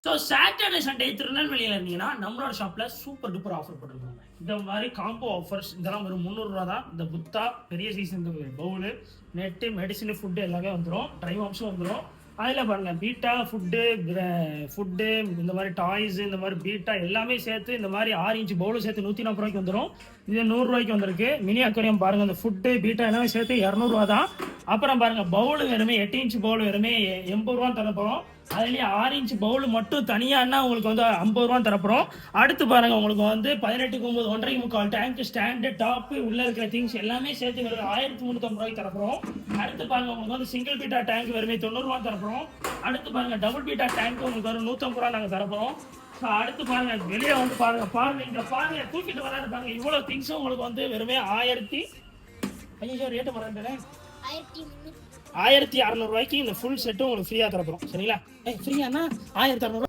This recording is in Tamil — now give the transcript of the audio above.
ஸோ சாட்டர்டே சண்டே திருநெல்வேலியில் இருந்தீங்கன்னா நம்மளோட ஷாப்பில் சூப்பர் டூப்பர் ஆஃபர் போட்டுருக்காங்க. இந்த மாதிரி காம்போ ஆஃபர்ஸ் இதெல்லாம் ஒரு 300 தான். இந்த புத்தா பெரிய சைஸ் இந்த பவுலு நெட்டு மெடிசின் ஃபுட்டு எல்லாமே வந்துடும். ட்ரை ஆப்ஸும் வந்துடும். அதில் பாருங்கள் பீட்டா ஃபுட்டு இந்த மாதிரி டாய்ஸு இந்த மாதிரி பீட்டா எல்லாமே சேர்த்து இந்த மாதிரி 6 இன்ச் பவுலும் சேர்த்து 140 ரூபாய்க்கு வந்துடும். இது 100 ரூபாய்க்கு வந்திருக்கு. மினி அக்வேரியம் பாருங்கள், இந்த ஃபுட்டு பீட்டா எல்லாமே சேர்த்து 200 ரூபா தான். அப்புறம் பாருங்கள் பவுலு வெறுமே 8 இன்ச் பவுல் வெறுமே 80 ரூபா தரப்போகிறோம். அதுலேயே 6 இன்ச் பவுல் மட்டும் தனியானா உங்களுக்கு வந்து 50 ரூபா தரப்போகிறோம். அடுத்து பாருங்கள் உங்களுக்கு வந்து 18-9 1.25 டேங்க் ஸ்டாண்டு டாப்பு உள்ளே இருக்கிற திங்ஸ் எல்லாமே சேர்த்து வருது 1350 ரூபாய்க்கு தரப்போகிறோம். அடுத்து பாருங்கள் உங்களுக்கு வந்து சிங்கிள் பீட்டா டேங்க் வெறுமே 90 ரூபா தரப்போகிறோம். அடுத்து பாருங்கள் டபுள் பீட்டா டேங்க் உங்களுக்கு வரும் 150 ரூபா நாங்கள் தரப்போகிறோம். அடுத்து பாருங்க வெளியே வந்து பாருங்க இங்க பாருங்க தூக்கிட்டு வராது பாருங்க. இவ்வளவு திங்ஸும் உங்களுக்கு வந்து வெறுமே 1000 ரேட்டு மறந்துட்டேன் 1600 ரூபாய்க்கு இந்த ஃபுல் செட்டும் உங்களுக்கு ஃப்ரீயா தரப்போம். சரிங்களா? ஃப்ரீயானா 1600